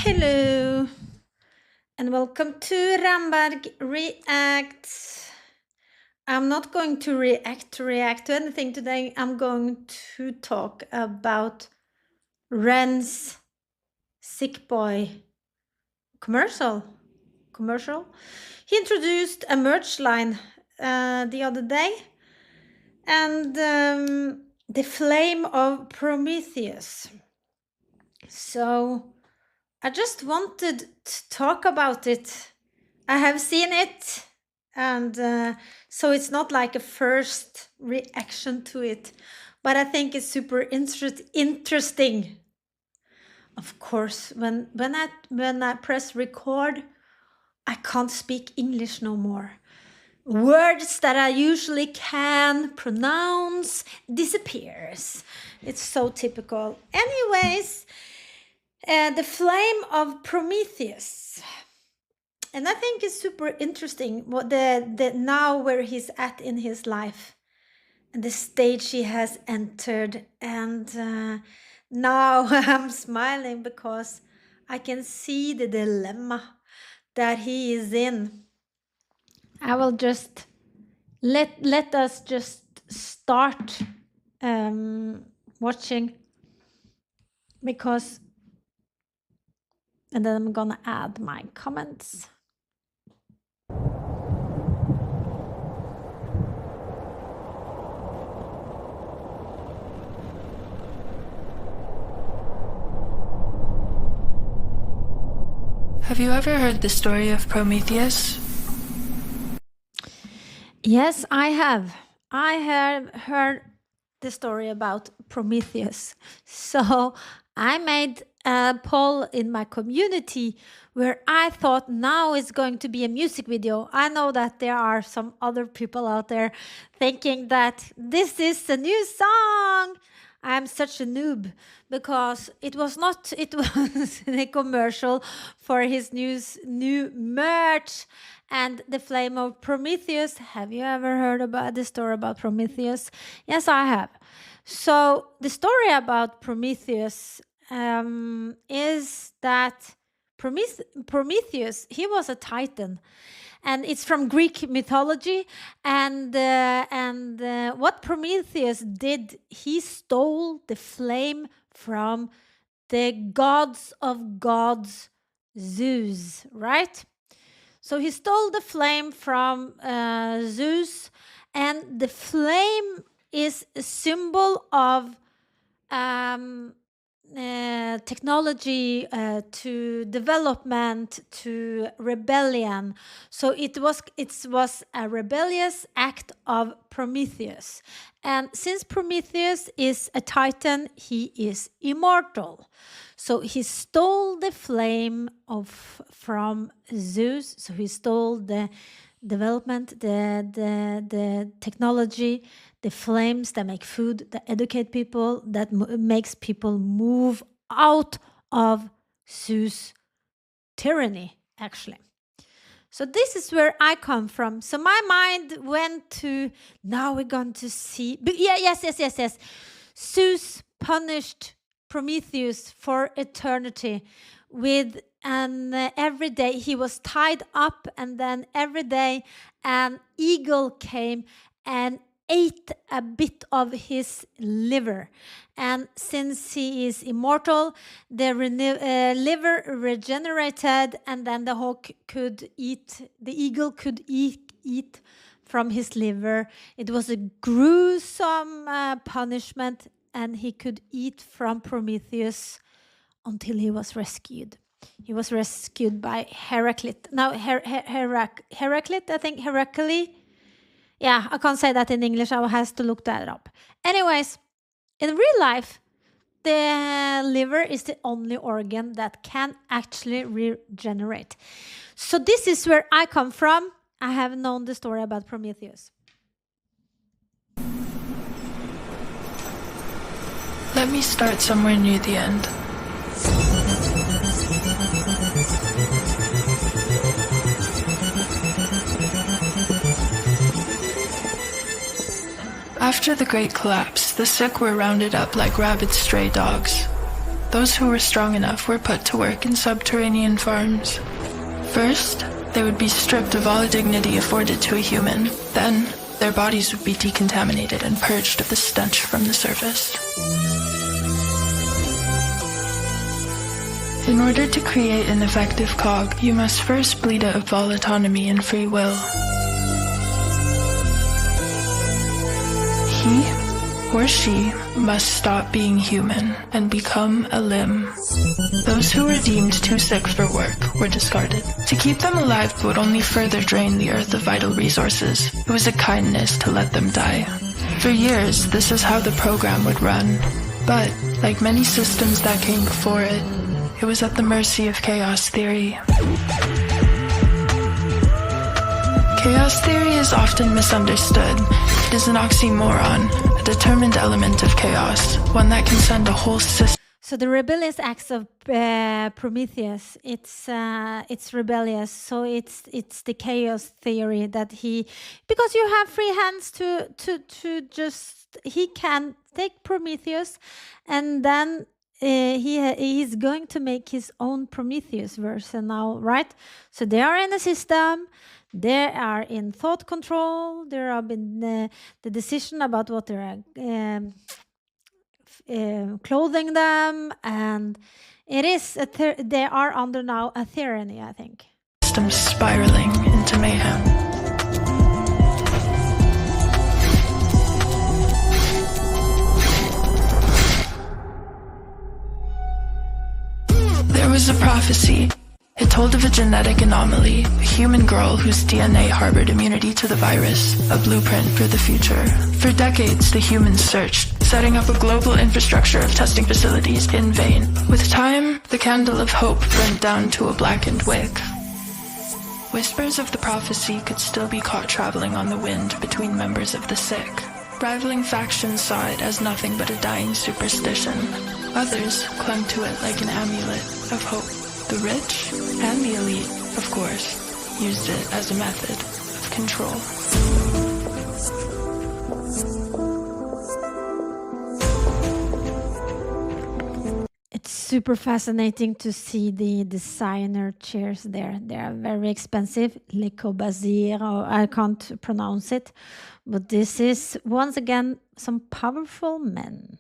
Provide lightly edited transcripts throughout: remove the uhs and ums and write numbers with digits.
Hello and welcome to Ramberg Reacts. I'm not going to react to anything today. I'm going to talk about Rens SICKBOI commercial. He introduced a merch line the other day, and the Flame of Prometheus. So I just wanted to talk about it. I have seen it, and so it's not like a first reaction to it, but I think it's super interesting. Of course, when I press record, I can't speak English no more. Words that I usually can pronounce disappears. It's so typical. Anyways, the Flame of Prometheus. And I think it's super interesting what the now where he's at in his life and the stage he has entered. And now I'm smiling because I can see the dilemma that he is in. I will just let us just start watching, because and then I'm gonna add my comments. Have you ever heard the story of Prometheus? Yes, I have. I have heard the story about Prometheus. So I made a poll in my community where I thought now it's going to be a music video. I know that there are some other people out there thinking that this is a new song. I'm such a noob because it was a commercial for his new merch and the Flame of Prometheus. Have you ever heard about the story about Prometheus? Yes, I have. So the story about Prometheus is that Prometheus, he was a titan. And it's from Greek mythology. And what Prometheus did, he stole the flame from the gods of gods, Zeus, right? So he stole the flame from Zeus, and the flame is a symbol of technology, to development, to rebellion. So it was a rebellious act of Prometheus. And since Prometheus is a titan, he is immortal. So he stole the flame from Zeus. So he stole the development, the technology, the flames that make food, that educate people, that makes people move out of Zeus' tyranny, actually. So this is where I come from. So my mind went to, now we're going to see, yes. Zeus punished Prometheus for eternity with every day he was tied up, and then every day an eagle came and ate a bit of his liver. And since he is immortal, the liver regenerated, and then the eagle could eat from his liver. It was a gruesome punishment, and he could eat from Prometheus until he was rescued. He was rescued by Heracles. Now, Heracles, I think, Heracles. Yeah, I can't say that in English. I have to look that up. Anyways, in real life, the liver is the only organ that can actually regenerate. So this is where I come from. I have known the story about Prometheus. Let me start somewhere near the end. After the Great Collapse, the sick were rounded up like rabid stray dogs. those who were strong enough were put to work in subterranean farms. First, they would be stripped of all dignity afforded to a human. Then, their bodies would be decontaminated and purged of the stench from the surface. In order to create an effective cog, you must first bleed out of all autonomy and free will. He or she must stop being human and become a limb. Those who were deemed too sick for work were discarded. To keep them alive would only further drain the earth of vital resources. It was a kindness to let them die. For years, this is how the program would run. But, like many systems that came before it, it was at the mercy of chaos theory. Chaos theory is often misunderstood. It is an oxymoron, a determined element of chaos, one that can send a whole system. So the rebellious acts of Prometheus, it's rebellious. So it's the chaos theory that because you have free hands to just, he can take Prometheus, and then he's going to make his own Prometheus version now, right? So they are in the system. They are in thought control. There have been the decision about what they're clothing them, and it is they are under now a tyranny, I think. System spiraling into mayhem. There was a prophecy. It told of a genetic anomaly, a human girl whose DNA harbored immunity to the virus, a blueprint for the future. For decades, the humans searched, setting up a global infrastructure of testing facilities in vain. With time, the candle of hope burnt down to a blackened wick. Whispers of the prophecy could still be caught traveling on the wind between members of the sick. Rivaling factions saw it as nothing but a dying superstition. Others clung to it like an amulet of hope. The rich and the elite, of course, used it as a method of control. It's super fascinating to see the designer chairs there. They are very expensive. Le Corbusier, or I can't pronounce it. But this is, once again, some powerful men.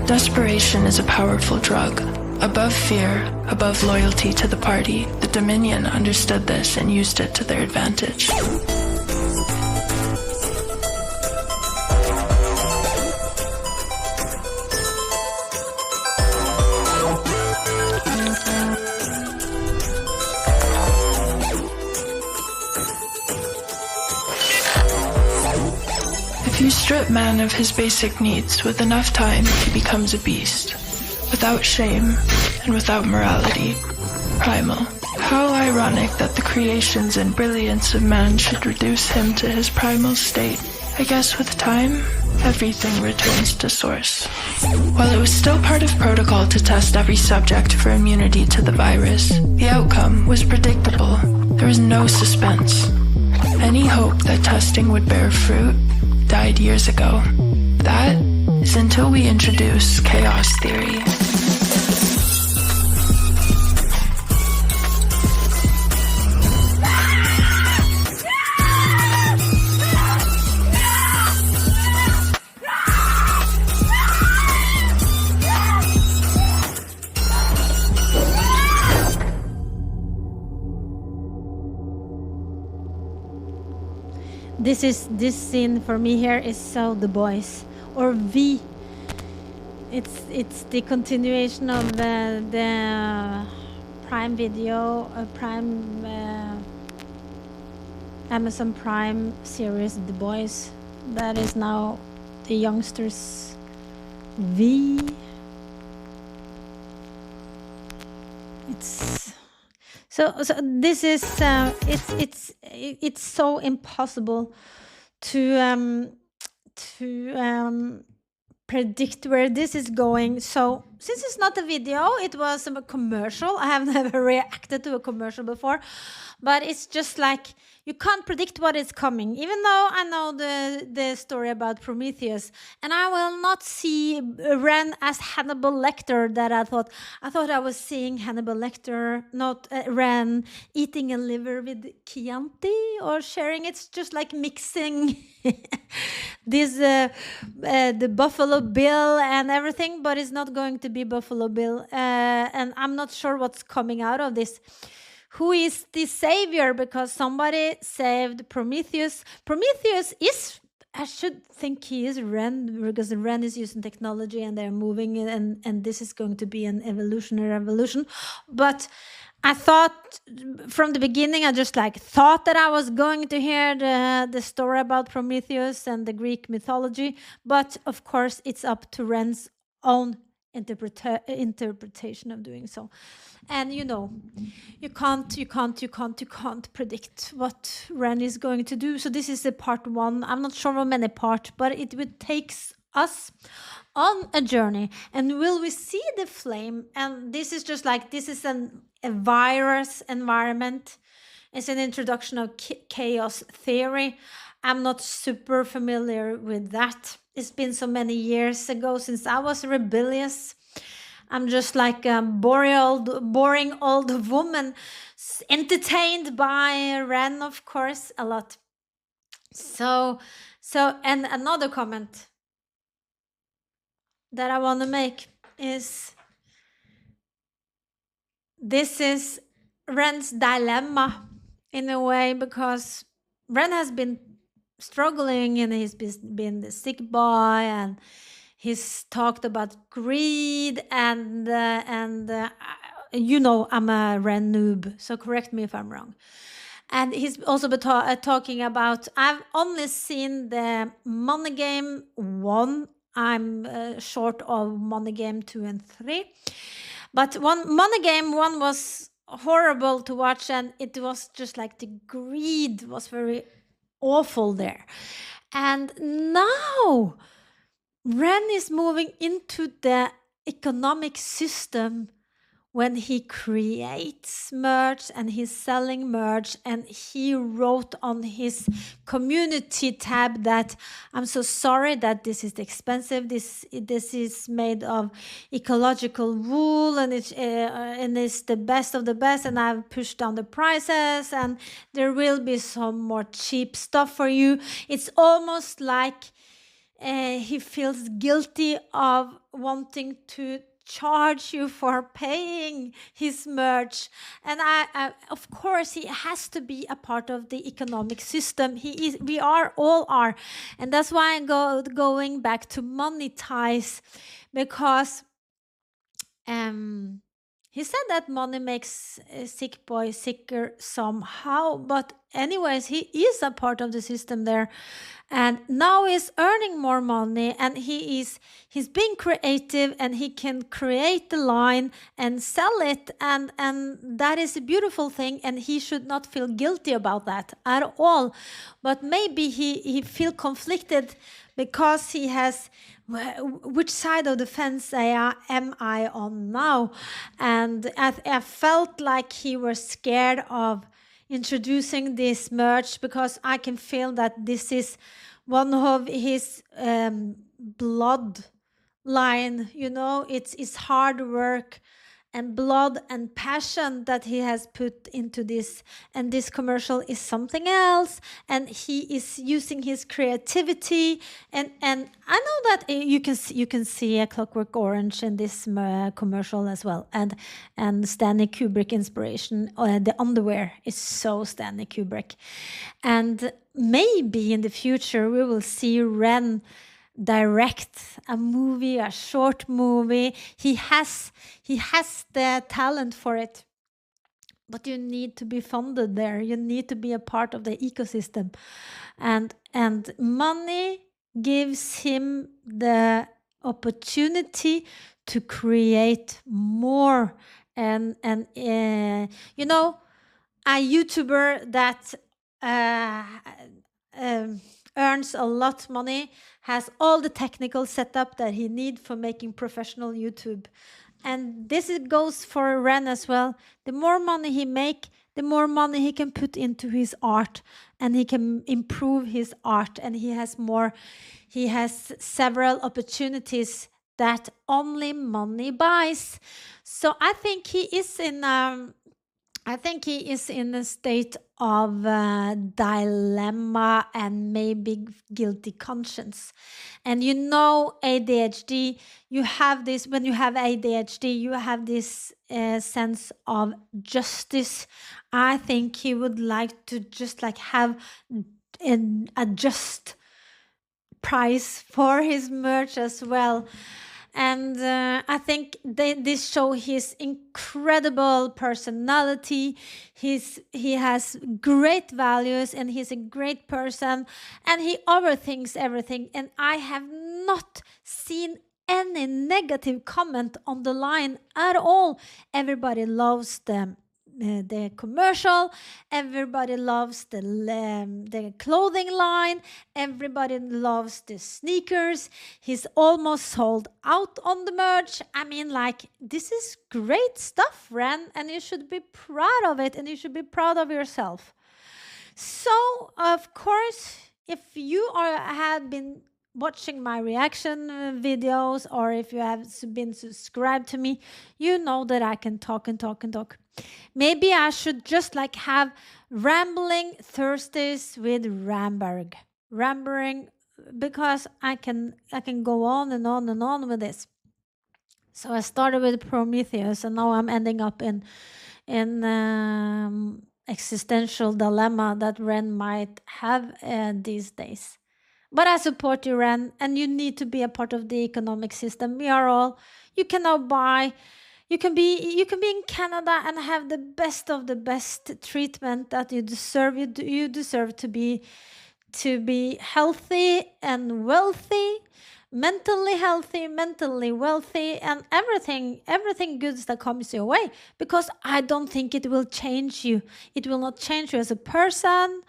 Desperation is a powerful drug. Above fear, above loyalty to the party, the Dominion understood this and used it to their advantage. If you strip man of his basic needs, with enough time, he becomes a beast. Without shame and without morality. Primal. How ironic that the creations and brilliance of man should reduce him to his primal state. I guess with time, everything returns to source. While it was still part of protocol to test every subject for immunity to the virus, the outcome was predictable. There was no suspense. Any hope that testing would bear fruit died years ago. That is until we introduce chaos theory. This scene for me here is so The Boys, or V. It's the continuation of the Prime Video, Amazon Prime series The Boys. That is now the youngsters V. So this is it's so impossible to predict where this is going. So since it's not a video, it was a commercial. I have never reacted to a commercial before, but it's just like you can't predict what is coming. Even though I know the story about Prometheus, and I will not see Ren as Hannibal Lecter. That I thought I was seeing Hannibal Lecter, not Ren eating a liver with Chianti or sharing. It's just like mixing this the Buffalo Bill and everything, but it's not going to be Buffalo Bill, and I'm not sure what's coming out of this. Who is the savior? Because somebody saved Prometheus. Prometheus is, I should think he is Ren, because Ren is using technology and they're moving, and this is going to be an evolutionary revolution. But I thought from the beginning, I just like thought that I was going to hear the story about Prometheus and the Greek mythology. But of course, it's up to Ren's own interpretation of doing so. And you know, you can't predict what Ren is going to do. So this is the part one. I'm not sure how many parts, but it would take us on a journey. And will we see the flame? And this is just like, this is a virus environment. It's an introduction of chaos theory. I'm not super familiar with that. It's been so many years ago since I was rebellious. I'm just like a boring old woman, entertained by Ren, of course, a lot. So, and another comment that I want to make is, this is Rens Dilemma in a way, because Ren has been struggling and he's been the sick boy, and he's talked about greed, and you know, I'm a Ren noob, so correct me if I'm wrong. And he's also been talking about, I've only seen the Money Game 1. I'm short of Money Game 2 and 3. But Money Game 1 was horrible to watch, and it was just like the greed was very awful there. And now Ren is moving into the economic system when he creates merch and he's selling merch, and he wrote on his community tab that, I'm so sorry that this is expensive. This is made of ecological wool, and it's the best of the best, and I've pushed down the prices, and there will be some more cheap stuff for you. It's almost like he feels guilty of wanting to charge you for paying his merch. And I of course, he has to be a part of the economic system. We all are. And that's why I'm going back to monetize, because he said that money makes a sick boy sicker somehow, but anyways, he is a part of the system there, and now he's earning more money, and he's being creative, and he can create the line and sell it, and that is a beautiful thing, and he should not feel guilty about that at all. But maybe he feel conflicted because he has, which side of the fence am I on now? And I felt like he was scared of introducing this merch, because I can feel that this is one of his blood line, you know. It's hard work and blood and passion that he has put into this, and this commercial is something else, and he is using his creativity, and I know that you can see a Clockwork Orange in this commercial as well, and Stanley Kubrick inspiration. The underwear is so Stanley Kubrick, and maybe in the future we will see Ren direct a movie, a short movie. He has the talent for it, but you need to be funded there. You need to be a part of the ecosystem, and money gives him the opportunity to create more. And you know, a YouTuber that earns a lot money, has all the technical setup that he need for making professional YouTube. And goes for Ren as well. The more money he make, the more money he can put into his art, and he can improve his art, and he has several opportunities that only money buys. So I think he is in a state of dilemma and maybe guilty conscience. And ADHD, you have this, when you have ADHD, you have this sense of justice. I think he would like to just like have a just price for his merch as well. And I think this show his incredible personality. He has great values, and he's a great person, and he overthinks everything. And I have not seen any negative comment on the line at all. Everybody loves them. The commercial, everybody loves the clothing line, everybody loves the sneakers. He's almost sold out on the merch. I mean, like, this is great stuff, Ren, and you should be proud of it, and you should be proud of yourself. So, of course, if you have been watching my reaction videos, or if you have been subscribed to me, you know that I can talk and talk and talk. Maybe I should just like have rambling Thursdays with Ramberg. Rambling, because I can go on and on and on with this. So I started with Prometheus, and now I'm ending up in existential dilemma that Ren might have these days. But I support you, Ren, and you need to be a part of the economic system. We are all. You can now buy. You can be in Canada and have the best of the best treatment that you deserve. You deserve to be healthy and wealthy, mentally healthy, mentally wealthy, and everything good that comes your way. Because I don't think it will change you. It will not change you as a person.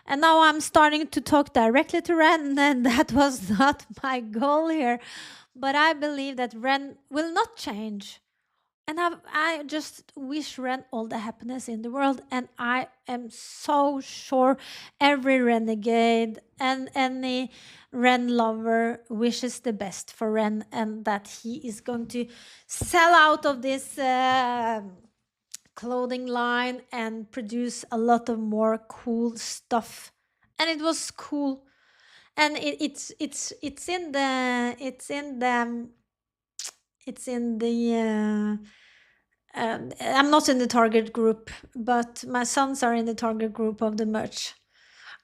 And now I'm starting to talk directly to Ren, and that was not my goal here. But I believe that Ren will not change. And I just wish Ren all the happiness in the world. And I am so sure every renegade and any Ren lover wishes the best for Ren, and that he is going to sell out of this clothing line and produce a lot of more cool stuff. And it was cool. And it's in the I'm not in the target group, but my sons are in the target group of the merch.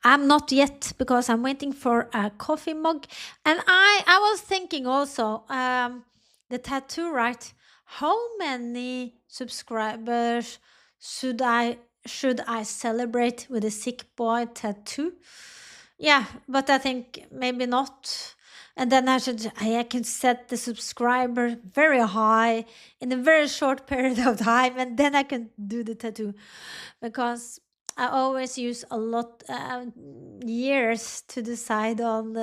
I'm not yet, because I'm waiting for a coffee mug. And I was thinking also, the tattoo, right? How many subscribers should I celebrate with a SICKBOI tattoo? Yeah, but I think maybe not. And then I can set the subscriber very high in a very short period of time, and then I can do the tattoo, because I always use a lot years to decide on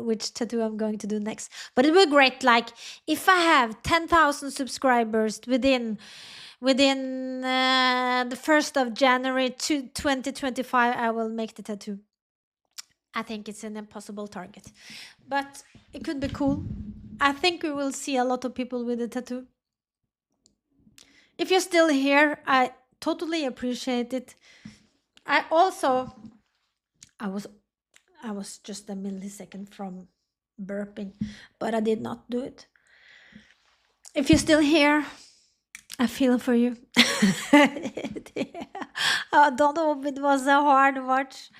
which tattoo I'm going to do next. But it would be great, like if I have 10,000 subscribers within the 1st of January 2025, I will make the tattoo. I think it's an impossible target, but it could be cool. I think we will see a lot of people with a tattoo. If you're still here, I totally appreciate it. I was just a millisecond from burping, but I did not do it. If you're still here, I feel for you. I don't hope it was a hard watch.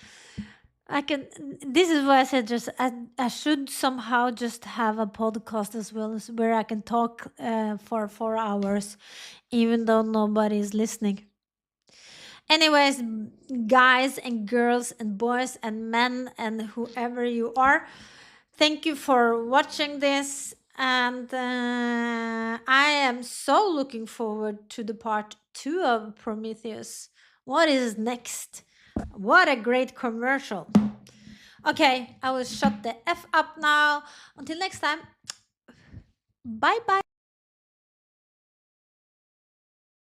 This is why I said I should somehow just have a podcast as well, as where I can talk for 4 hours, even though nobody is listening. Anyways, guys and girls and boys and men and whoever you are, thank you for watching this. And I am so looking forward to the part 2 of Prometheus. What is next? What a great commercial. Okay, I will shut the F up now. Until next time, bye bye.